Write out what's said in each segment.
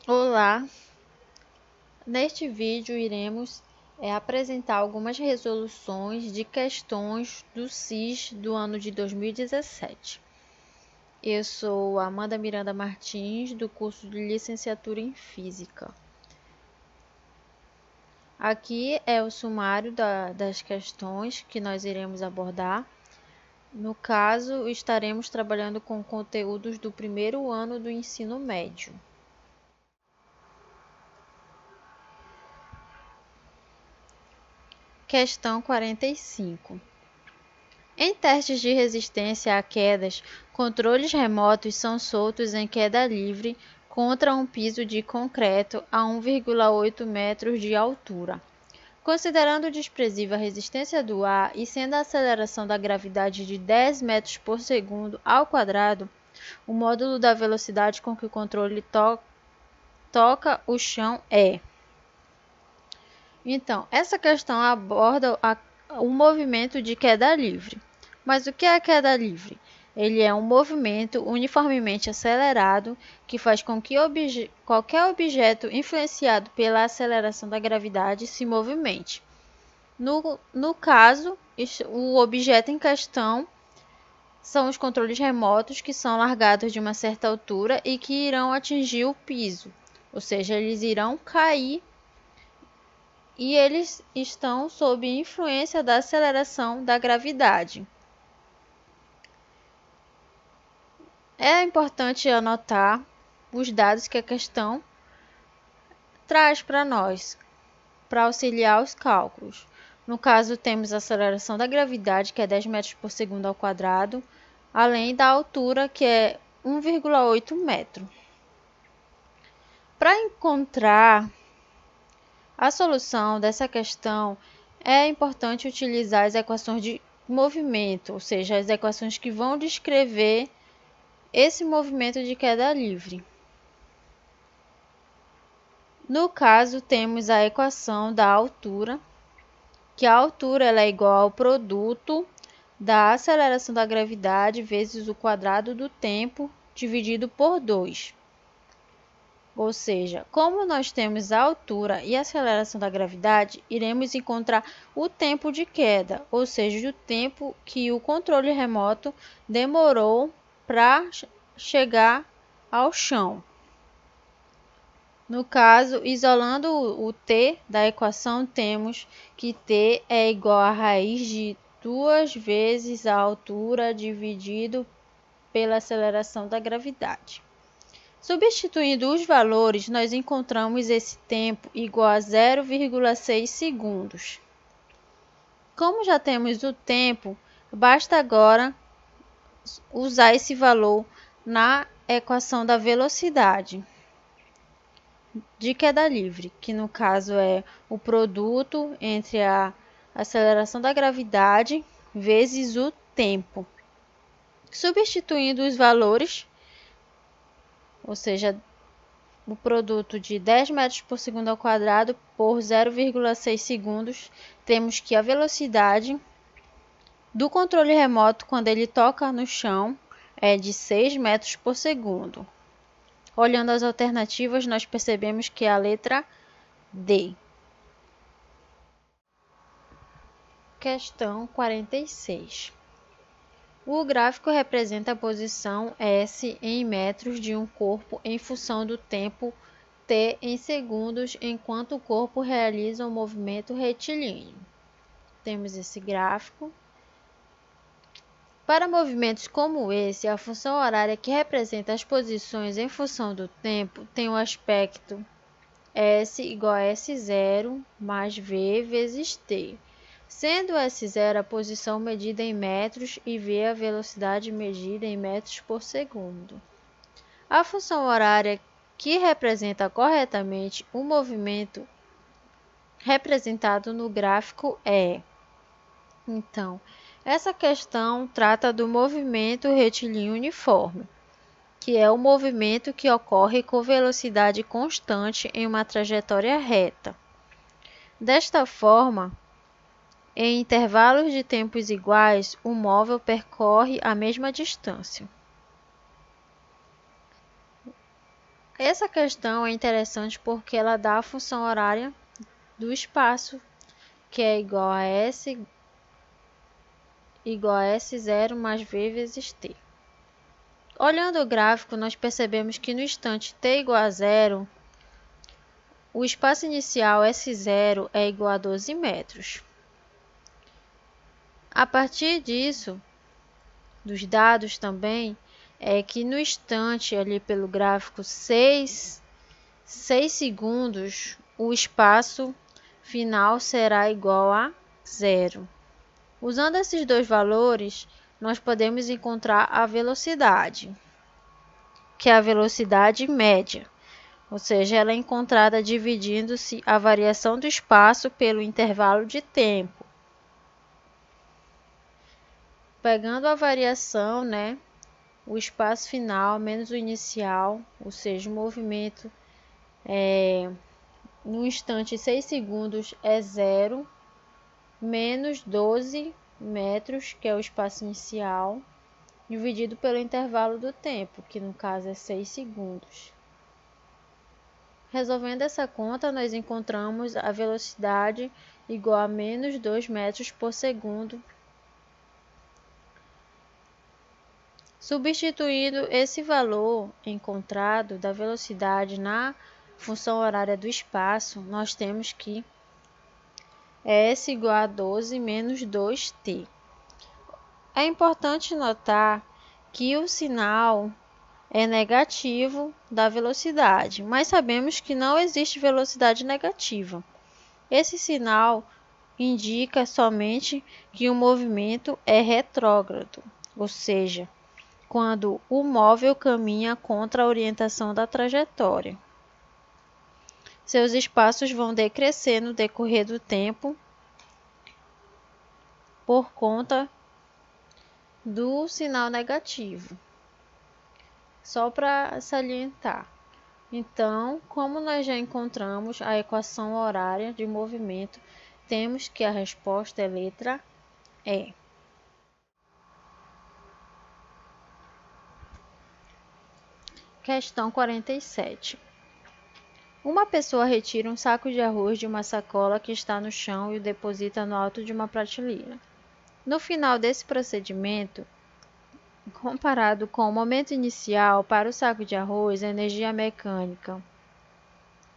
Olá, neste vídeo iremos apresentar algumas resoluções de questões do SIS do ano de 2017. Eu sou Amanda Miranda Martins, do curso de Licenciatura em Física. Aqui é o sumário das questões que nós iremos abordar. No caso, estaremos trabalhando com conteúdos do primeiro ano do ensino médio. Questão 45. Em testes de resistência a quedas, controles remotos são soltos em queda livre contra um piso de concreto a 1,8 metros de altura. Considerando desprezível a resistência do ar e sendo a aceleração da gravidade de 10 metros por segundo ao quadrado, o módulo da velocidade com que o controle toca o chão é. Então, essa questão aborda o movimento de queda livre. Mas o que é a queda livre? Ele é um movimento uniformemente acelerado que faz com que qualquer objeto influenciado pela aceleração da gravidade se movimente. No caso, o objeto em questão são os controles remotos que são largados de uma certa altura e que irão atingir o piso, ou seja, eles irão cair e eles estão sob influência da aceleração da gravidade. É importante anotar os dados que a questão traz para nós, para auxiliar os cálculos. No caso, temos a aceleração da gravidade, que é 10 metros por segundo ao quadrado, além da altura, que é 1,8 metro. Para encontrar a solução dessa questão, é importante utilizar as equações de movimento, ou seja, as equações que vão descrever esse movimento de queda livre. No caso, temos a equação da altura, que a altura ela é igual ao produto da aceleração da gravidade vezes o quadrado do tempo dividido por 2. Ou seja, como nós temos a altura e a aceleração da gravidade, iremos encontrar o tempo de queda, ou seja, o tempo que o controle remoto demorou para chegar ao chão. No caso, isolando o t da equação, temos que t é igual a raiz de 2 vezes a altura dividido pela aceleração da gravidade. Substituindo os valores, nós encontramos esse tempo igual a 0,6 segundos. Como já temos o tempo, basta agora usar esse valor na equação da velocidade de queda livre, que no caso é o produto entre a aceleração da gravidade vezes o tempo. Substituindo os valores, ou seja, o produto de 10 metros por segundo ao quadrado por 0,6 segundos, temos que a velocidade do controle remoto quando ele toca no chão é de 6 metros por segundo. Olhando as alternativas, nós percebemos que é a letra D. Questão 46. O gráfico representa a posição S em metros de um corpo em função do tempo t em segundos, enquanto o corpo realiza um movimento retilíneo. Temos esse gráfico. Para movimentos como esse, a função horária que representa as posições em função do tempo tem o aspecto S igual a S0 mais V vezes t, sendo S0 a posição medida em metros e V a velocidade medida em metros por segundo. A função horária que representa corretamente o movimento representado no gráfico é. Então, essa questão trata do movimento retilíneo uniforme, que é o movimento que ocorre com velocidade constante em uma trajetória reta. Desta forma, em intervalos de tempos iguais, o móvel percorre a mesma distância. Essa questão é interessante porque ela dá a função horária do espaço, que é igual a S S0 mais V vezes T. Olhando o gráfico, nós percebemos que no instante t igual a zero, o espaço inicial S0 é igual a 12 metros. A partir disso, dos dados também, é que no instante, ali pelo gráfico 6 segundos, o espaço final será igual a zero. Usando esses dois valores, nós podemos encontrar a velocidade, que é a velocidade média, ou seja, ela é encontrada dividindo-se a variação do espaço pelo intervalo de tempo. Pegando a variação, o espaço final menos o inicial, ou seja, o movimento no instante 6 segundos é zero, menos 12 metros, que é o espaço inicial, dividido pelo intervalo do tempo, que no caso é 6 segundos. Resolvendo essa conta, nós encontramos a velocidade igual a menos 2 metros por segundo. Substituindo esse valor encontrado da velocidade na função horária do espaço, nós temos que S igual a 12 menos 2t. É importante notar que o sinal é negativo da velocidade, mas sabemos que não existe velocidade negativa. Esse sinal indica somente que o movimento é retrógrado, ou seja, quando o móvel caminha contra a orientação da trajetória. Seus espaços vão decrescer no decorrer do tempo por conta do sinal negativo. Só para salientar. Então, como nós já encontramos a equação horária de movimento, temos que a resposta é letra E. Questão 47. Uma pessoa retira um saco de arroz de uma sacola que está no chão e o deposita no alto de uma prateleira. No final desse procedimento, comparado com o momento inicial para o saco de arroz, a energia mecânica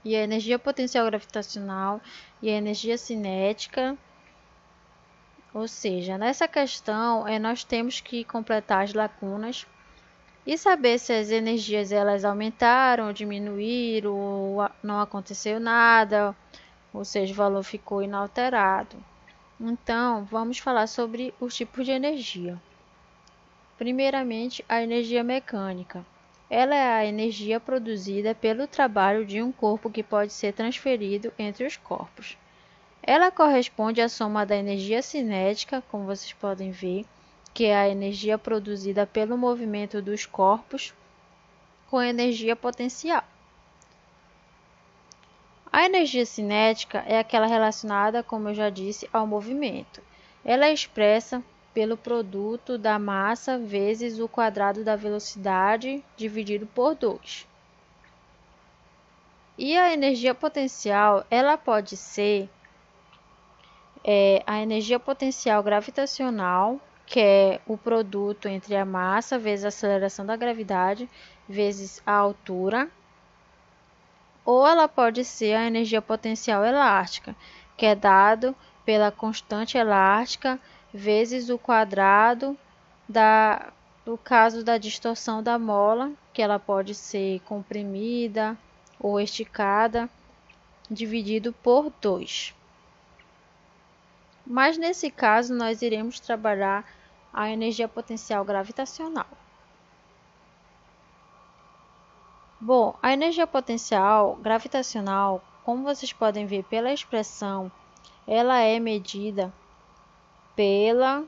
e a energia potencial gravitacional e a energia cinética, ou seja, nessa questão nós temos que completar as lacunas e saber se as energias elas aumentaram ou diminuíram, ou não aconteceu nada, ou seja, o valor ficou inalterado. Então, vamos falar sobre os tipos de energia. Primeiramente, a energia mecânica. Ela é a energia produzida pelo trabalho de um corpo que pode ser transferido entre os corpos. Ela corresponde à soma da energia cinética, como vocês podem ver, que é a energia produzida pelo movimento dos corpos, com a energia potencial. A energia cinética é aquela relacionada, como eu já disse, ao movimento. Ela é expressa pelo produto da massa vezes o quadrado da velocidade dividido por 2. E a energia potencial, ela pode ser a energia potencial gravitacional, que é o produto entre a massa vezes a aceleração da gravidade vezes a altura, ou ela pode ser a energia potencial elástica, que é dado pela constante elástica vezes o quadrado do caso da distorção da mola, que ela pode ser comprimida ou esticada, dividido por 2. Mas nesse caso nós iremos trabalhar a energia potencial gravitacional. Bom, a energia potencial gravitacional, como vocês podem ver pela expressão, ela é medida pela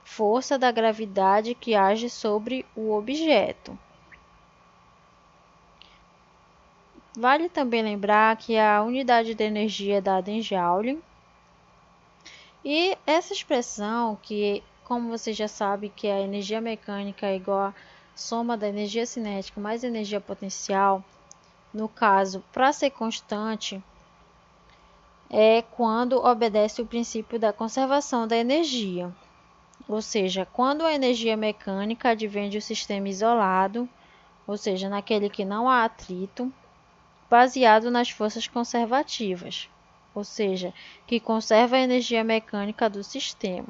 força da gravidade que age sobre o objeto. Vale também lembrar que a unidade de energia é dada em Joule. E essa expressão, que como você já sabe que a energia mecânica é igual a soma da energia cinética mais energia potencial, no caso, para ser constante, é quando obedece o princípio da conservação da energia. Ou seja, quando a energia mecânica advém de um sistema isolado, ou seja, naquele que não há atrito, baseado nas forças conservativas, ou seja, que conserva a energia mecânica do sistema.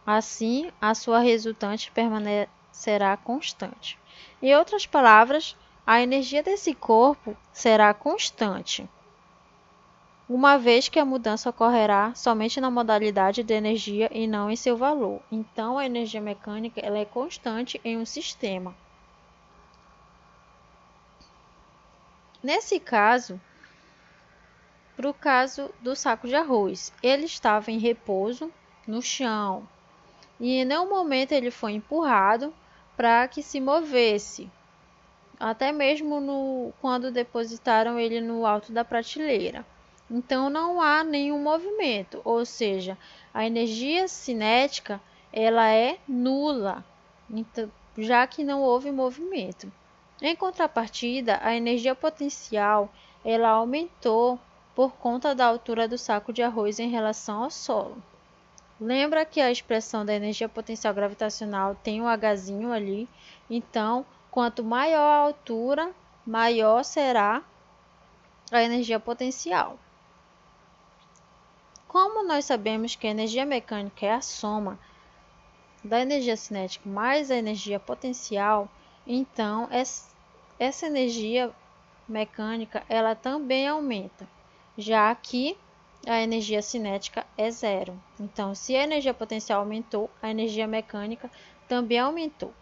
Assim, a sua resultante permanecerá constante. Em outras palavras, a energia desse corpo será constante, uma vez que a mudança ocorrerá somente na modalidade de energia e não em seu valor. Então, a energia mecânica ela é constante em um sistema. Nesse caso, para o caso do saco de arroz, ele estava em repouso no chão e em nenhum momento ele foi empurrado para que se movesse, até mesmo quando depositaram ele no alto da prateleira. Então não há nenhum movimento, ou seja, a energia cinética ela é nula, então, já que não houve movimento. Em contrapartida, a energia potencial ela aumentou por conta da altura do saco de arroz em relação ao solo. Lembra que a expressão da energia potencial gravitacional tem um Hzinho ali, então quanto maior a altura, maior será a energia potencial. Como nós sabemos que a energia mecânica é a soma da energia cinética mais a energia potencial, então essa energia mecânica ela também aumenta, já que a energia cinética é zero. Então, se a energia potencial aumentou, a energia mecânica também aumentou.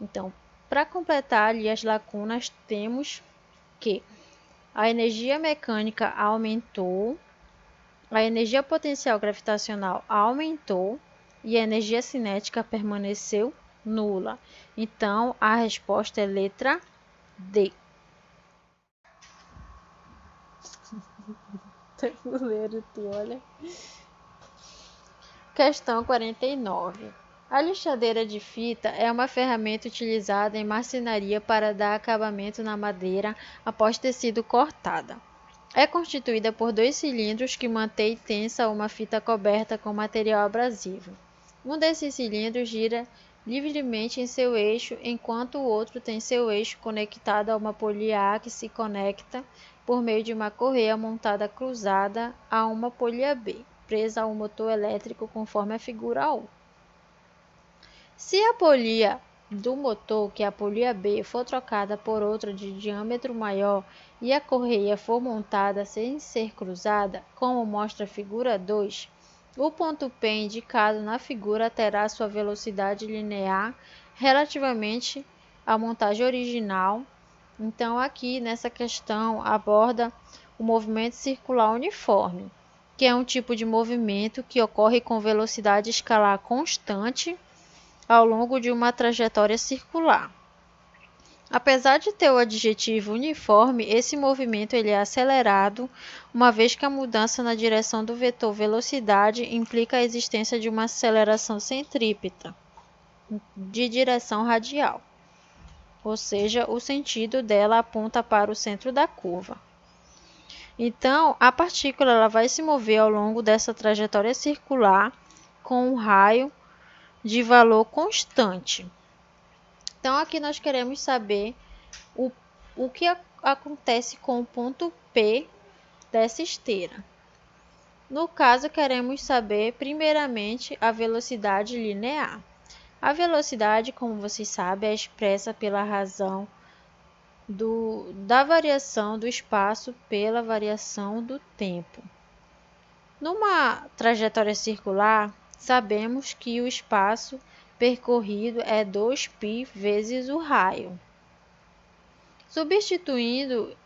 Então, para completar ali as lacunas, temos que a energia mecânica aumentou, a energia potencial gravitacional aumentou e a energia cinética permaneceu nula. Então, a resposta é letra D. Tabuleiro, olha. Questão 49. A lixadeira de fita é uma ferramenta utilizada em marcenaria para dar acabamento na madeira após ter sido cortada. É constituída por dois cilindros que mantêm tensa uma fita coberta com material abrasivo. Um desses cilindros gira livremente em seu eixo, enquanto o outro tem seu eixo conectado a uma polia que se conecta por meio de uma correia montada cruzada a uma polia B, presa a um motor elétrico conforme a figura 1. Se a polia do motor, que é a polia B, for trocada por outra de diâmetro maior e a correia for montada sem ser cruzada, como mostra a figura 2, o ponto P indicado na figura terá sua velocidade linear relativamente à montagem original. Então, aqui nessa questão aborda o movimento circular uniforme, que é um tipo de movimento que ocorre com velocidade escalar constante ao longo de uma trajetória circular. Apesar de ter o adjetivo uniforme, esse movimento ele é acelerado, uma vez que a mudança na direção do vetor velocidade implica a existência de uma aceleração centrípeta de direção radial, ou seja, o sentido dela aponta para o centro da curva. Então, a partícula ela vai se mover ao longo dessa trajetória circular com um raio de valor constante. Então, aqui nós queremos saber o que acontece com o ponto P dessa esteira. No caso, queremos saber, primeiramente, a velocidade linear. A velocidade, como vocês sabem, é expressa pela razão da variação do espaço pela variação do tempo. Numa trajetória circular, sabemos que o espaço percorrido é 2π vezes o raio. Substituindo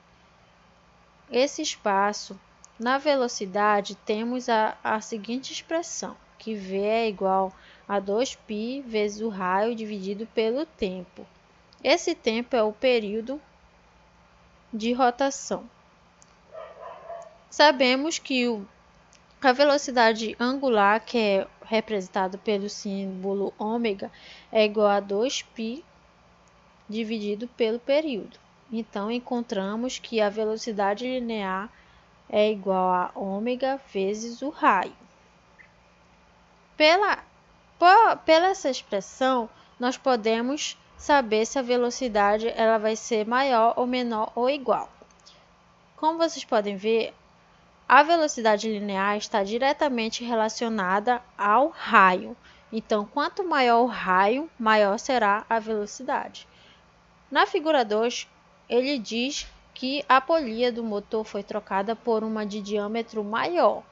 esse espaço na velocidade, temos a seguinte expressão, que V é igual a 2π vezes o raio dividido pelo tempo. Esse tempo é o período de rotação. Sabemos que a velocidade angular, que é representada pelo símbolo ômega, é igual a 2π dividido pelo período. Então, encontramos que a velocidade linear é igual a ômega vezes o raio. Pela essa expressão, nós podemos saber se a velocidade ela vai ser maior ou menor ou igual. Como vocês podem ver, a velocidade linear está diretamente relacionada ao raio. Então, quanto maior o raio, maior será a velocidade. Na figura 2, ele diz que a polia do motor foi trocada por uma de diâmetro maior,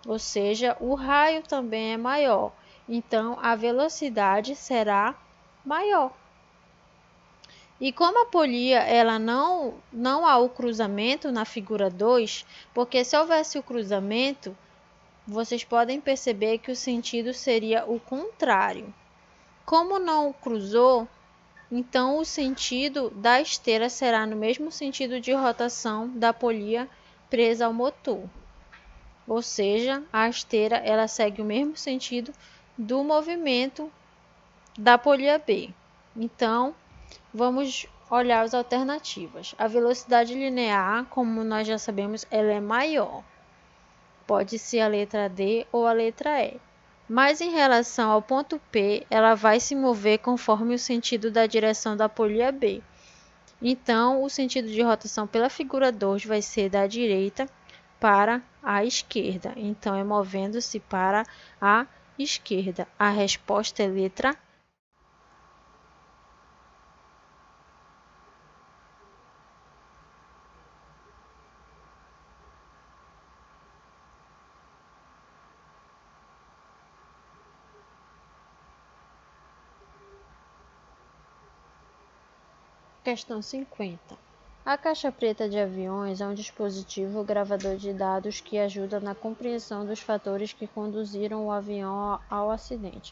ou seja, o raio também é maior. Então, a velocidade será maior. E como a polia ela não há o cruzamento na figura 2, porque se houvesse o cruzamento, vocês podem perceber que o sentido seria o contrário. Como não cruzou, então o sentido da esteira será no mesmo sentido de rotação da polia presa ao motor. Ou seja, a esteira ela segue o mesmo sentido do movimento da polia B. Então, vamos olhar as alternativas. A velocidade linear, como nós já sabemos, ela é maior. Pode ser a letra D ou a letra E. Mas em relação ao ponto P, ela vai se mover conforme o sentido da direção da polia B. Então, o sentido de rotação pela figura 2 vai ser da direita para a esquerda. Então, é movendo-se para a esquerda. A resposta é letra A. Questão 50. A caixa preta de aviões é um dispositivo gravador de dados que ajuda na compreensão dos fatores que conduziram o avião ao acidente.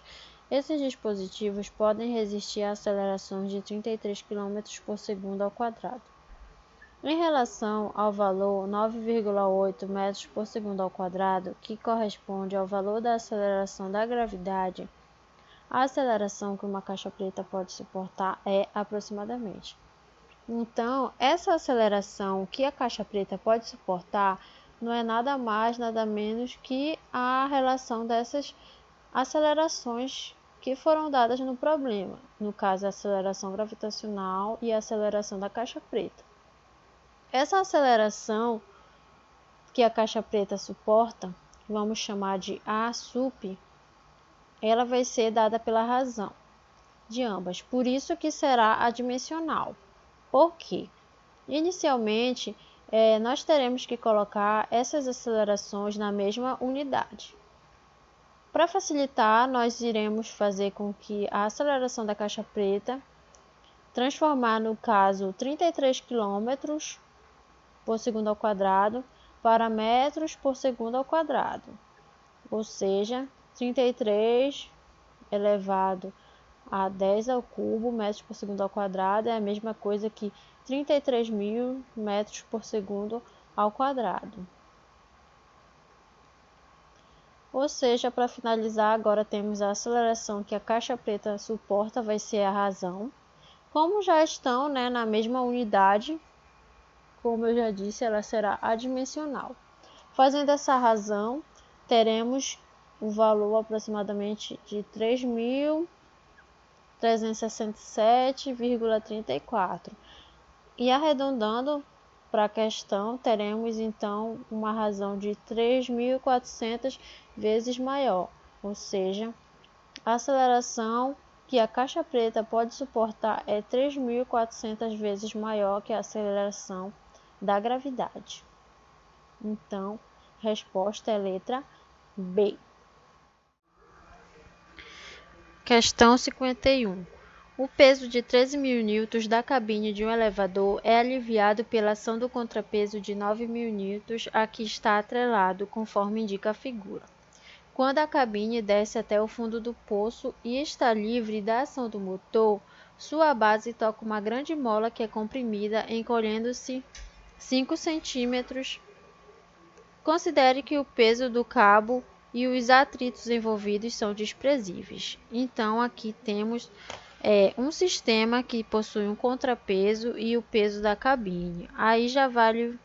Esses dispositivos podem resistir a acelerações de 33 km por segundo ao quadrado. Em relação ao valor 9,8 metros por segundo ao quadrado, que corresponde ao valor da aceleração da gravidade, a aceleração que uma caixa preta pode suportar é aproximadamente. Então, essa aceleração que a caixa preta pode suportar não é nada mais, nada menos que a relação dessas acelerações que foram dadas no problema. No caso, a aceleração gravitacional e a aceleração da caixa preta. Essa aceleração que a caixa preta suporta, vamos chamar de A sup, ela vai ser dada pela razão de ambas, por isso que será adimensional. Por quê? Inicialmente, nós teremos que colocar essas acelerações na mesma unidade. Para facilitar, nós iremos fazer com que a aceleração da caixa preta transformar, no caso, 33 km por segundo ao quadrado para metros por segundo ao quadrado, ou seja, 33 elevado a 10 ao cubo metros por segundo ao quadrado é a mesma coisa que 33.000 metros por segundo ao quadrado. Ou seja, para finalizar, agora temos a aceleração que a caixa preta suporta, vai ser a razão. Como já estão na mesma unidade, como eu já disse, ela será adimensional. Fazendo essa razão, teremos o valor aproximadamente de 3.367,34. E arredondando para a questão, teremos então uma razão de 3.400 vezes maior, ou seja, a aceleração que a caixa preta pode suportar é 3.400 vezes maior que a aceleração da gravidade. Então, resposta é letra B. Questão 51. O peso de 13.000 newtons da cabine de um elevador é aliviado pela ação do contrapeso de 9.000 newtons a que está atrelado, conforme indica a figura. Quando a cabine desce até o fundo do poço e está livre da ação do motor, sua base toca uma grande mola que é comprimida, encolhendo-se 5 centímetros. Considere que o peso do cabo e os atritos envolvidos são desprezíveis. Então, aqui temos é um sistema que possui um contrapeso e o peso da cabine. Aí já vale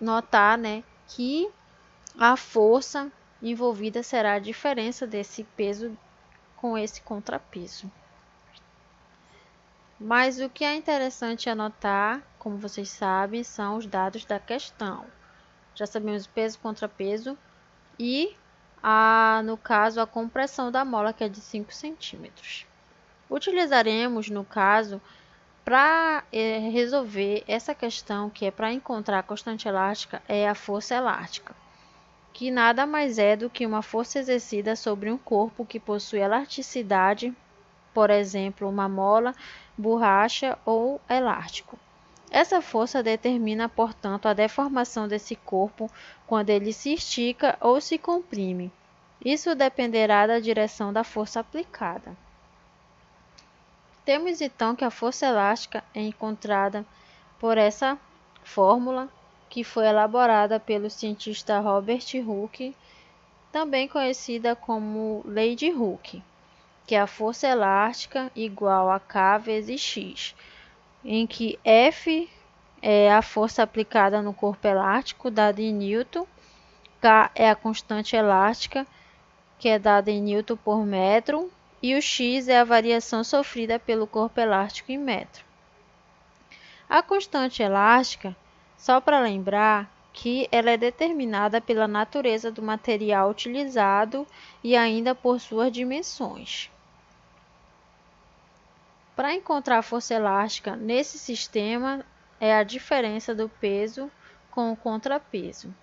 notar, né, que a força envolvida será a diferença desse peso com esse contrapeso. Mas o que é interessante anotar, como vocês sabem, são os dados da questão. Já sabemos o peso, contrapeso e, no caso, a compressão da mola, que é de 5 centímetros. Utilizaremos, no caso, para resolver essa questão, que é para encontrar a constante elástica, é a força elástica, que nada mais é do que uma força exercida sobre um corpo que possui elasticidade, por exemplo, uma mola, borracha ou elástico. Essa força determina, portanto, a deformação desse corpo quando ele se estica ou se comprime. Isso dependerá da direção da força aplicada. Temos então que a força elástica é encontrada por essa fórmula que foi elaborada pelo cientista Robert Hooke, também conhecida como Lei de Hooke, que é a força elástica igual a K vezes X, em que F é a força aplicada no corpo elástico, dada em Newton, K é a constante elástica, que é dada em Newton por metro, e o X é a variação sofrida pelo corpo elástico em metro. A constante elástica, só para lembrar, que ela é determinada pela natureza do material utilizado e ainda por suas dimensões. Para encontrar a força elástica nesse sistema é a diferença do peso com o contrapeso.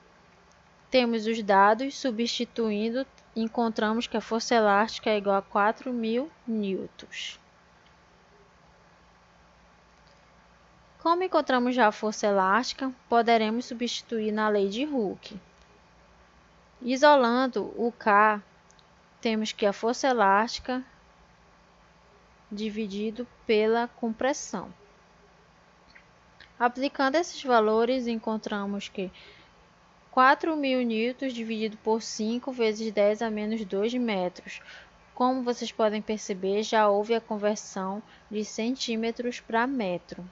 Temos os dados, substituindo, encontramos que a força elástica é igual a 4.000 newtons. Como encontramos já a força elástica, poderemos substituir na lei de Hooke. Isolando o K, temos que a força elástica dividido pela compressão. Aplicando esses valores, encontramos que 4.000 newtons dividido por 5 vezes 10 a menos 2 metros. Como vocês podem perceber, já houve a conversão de centímetros para metro.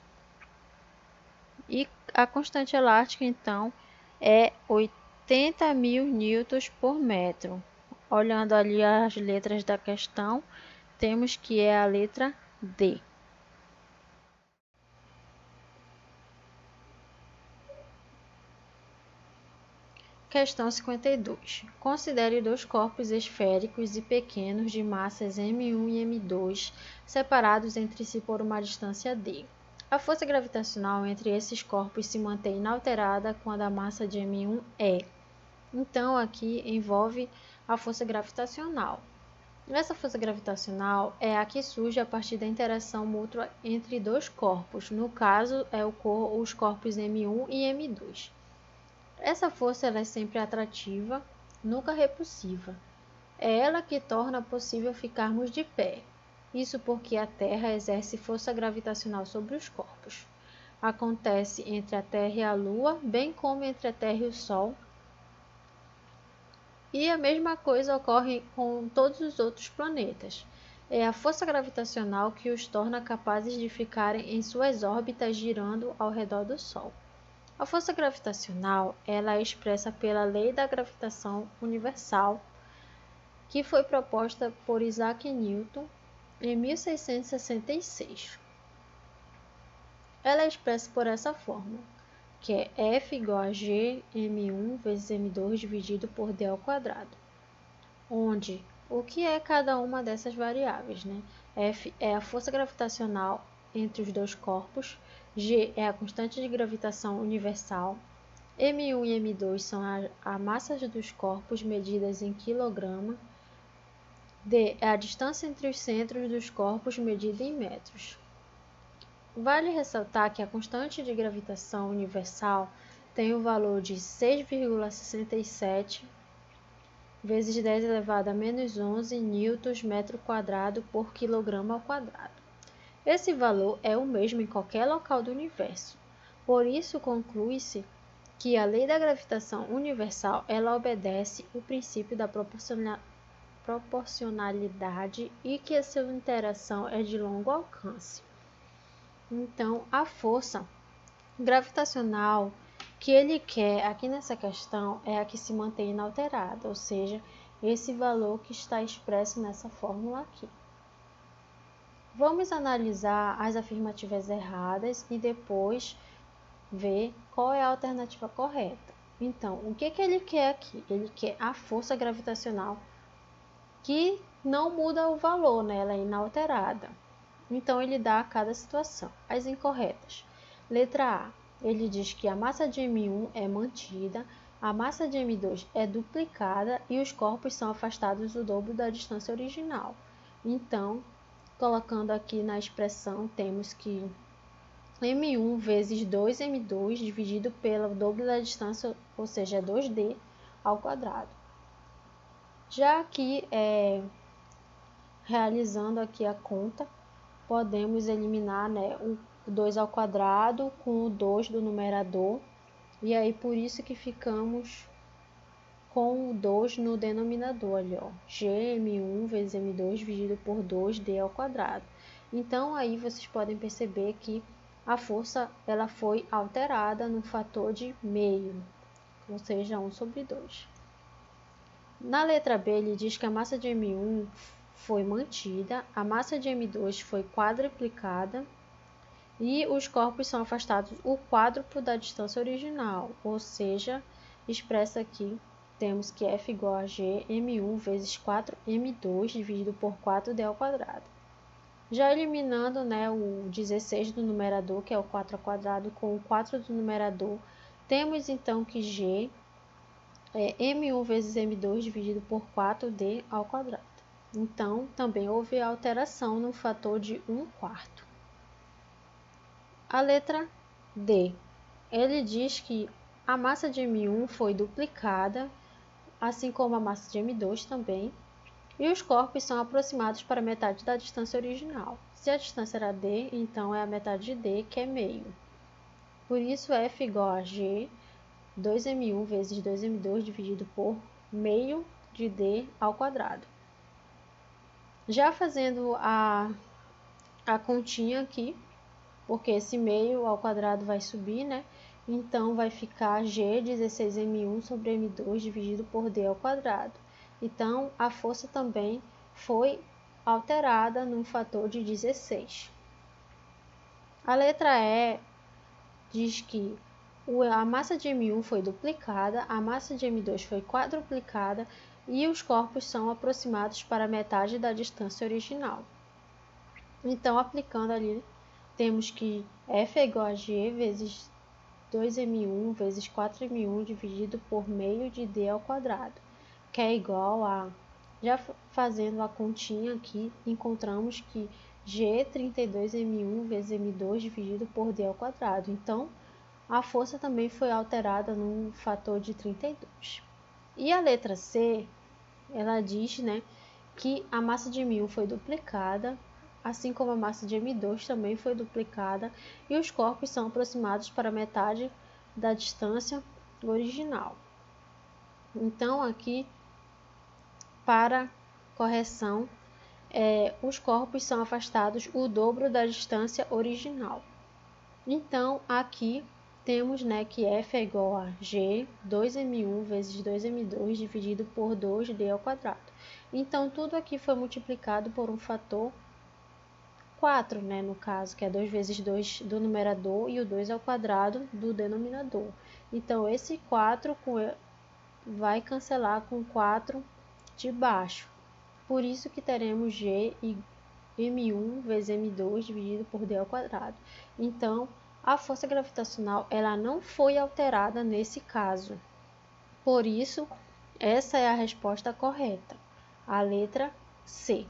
E a constante elástica, então, é 80.000 newtons por metro. Olhando ali as letras da questão, temos que é a letra D. Questão 52. Considere dois corpos esféricos e pequenos de massas m1 e m2 separados entre si por uma distância d. A força gravitacional entre esses corpos se mantém inalterada quando a massa de m1 é. Então, aqui envolve a força gravitacional. Essa força gravitacional é a que surge a partir da interação mútua entre dois corpos. No caso, os corpos m1 e m2. Essa força ela é sempre atrativa, nunca repulsiva. É ela que torna possível ficarmos de pé. Isso porque a Terra exerce força gravitacional sobre os corpos. Acontece entre a Terra e a Lua, bem como entre a Terra e o Sol. E a mesma coisa ocorre com todos os outros planetas. É a força gravitacional que os torna capazes de ficarem em suas órbitas girando ao redor do Sol. A força gravitacional ela é expressa pela lei da gravitação universal, que foi proposta por Isaac Newton em 1666. Ela é expressa por essa fórmula, que é F igual a G m1 vezes m2 dividido por d ao quadrado, onde o que é cada uma dessas variáveis, né? F é a força gravitacional entre os dois corpos, G é a constante de gravitação universal, m1 e m2 são a massa dos corpos medidas em quilograma, D é a distância entre os centros dos corpos medida em metros. Vale ressaltar que a constante de gravitação universal tem o valor de 6,67 vezes 10 elevado a menos 11 newtons metro quadrado por quilograma ao quadrado. Esse valor é o mesmo em qualquer local do universo. Por isso, conclui-se que a lei da gravitação universal ela obedece o princípio da proporcionalidade e que a sua interação é de longo alcance. Então, a força gravitacional que ele quer aqui nessa questão é a que se mantém inalterada, ou seja, esse valor que está expresso nessa fórmula aqui. Vamos analisar as afirmativas erradas e depois ver qual é a alternativa correta. Então, o que ele quer aqui? Ele quer a força gravitacional que não muda o valor, né? Ela é inalterada. Então, ele dá a cada situação. As incorretas. Letra A, ele diz que a massa de M1 é mantida, a massa de M2 é duplicada e os corpos são afastados o dobro da distância original. Então, colocando aqui na expressão, temos que M1 vezes 2M2 dividido pelo dobro da distância, ou seja, 2D ao quadrado. Já aqui, realizando aqui a conta, podemos eliminar, né, o 2 ao quadrado com o 2 do numerador, e aí por isso que ficamos com o 2 no denominador ali, ó, Gm1 vezes M2 dividido por 2D ao quadrado. Então, aí vocês podem perceber que a força ela foi alterada no fator de meio, ou seja, 1 sobre 2. Na letra B, ele diz que a massa de M1 foi mantida, a massa de M2 foi quadruplicada e os corpos são afastados o quádruplo da distância original, ou seja, expressa aqui, temos que F igual a G M1 vezes 4M2 dividido por 4D ao quadrado. Já eliminando, né, o 16 do numerador, que é o 4 ao quadrado, com o 4 do numerador, temos então que G é M1 vezes M2 dividido por 4D ao quadrado. Então, também houve alteração no fator de 1/4. A letra D. Ele diz que a massa de M1 foi duplicada, assim como a massa de M2 também, e os corpos são aproximados para metade da distância original. Se a distância era D, então é a metade de D, que é meio. Por isso, F igual a G 2M1 vezes 2M2 dividido por meio de D ao quadrado. Já fazendo a continha aqui, porque esse meio ao quadrado vai subir, né? Então, vai ficar G 16M1 sobre M2 dividido por D ao quadrado. Então, a força também foi alterada num fator de 16. A letra E diz que a massa de M1 foi duplicada, a massa de M2 foi quadruplicada e os corpos são aproximados para metade da distância original. Então, aplicando ali, temos que F é igual a G vezes 2M1 vezes 4M1 dividido por meio de D ao quadrado, que é igual a, já fazendo a continha aqui, encontramos que G 32M1 vezes M2 dividido por D ao quadrado. Então, a força também foi alterada num fator de 32. E a letra C, ela diz, né, que a massa de M1 foi duplicada, assim como a massa de M2 também foi duplicada, e os corpos são aproximados para metade da distância original. Então, aqui, para correção, os corpos são afastados o dobro da distância original. Então, aqui temos, né, que F é igual a G 2M1 vezes 2M2 dividido por 2D ao quadrado. Então, tudo aqui foi multiplicado por um fator 4, né, no caso, que é 2 vezes 2 do numerador e o 2 ao quadrado do denominador. Então, esse 4 vai cancelar com 4 de baixo. Por isso que teremos G e M1 vezes M2 dividido por D ao quadrado. Então, a força gravitacional ela não foi alterada nesse caso. Por isso, essa é a resposta correta, a letra C.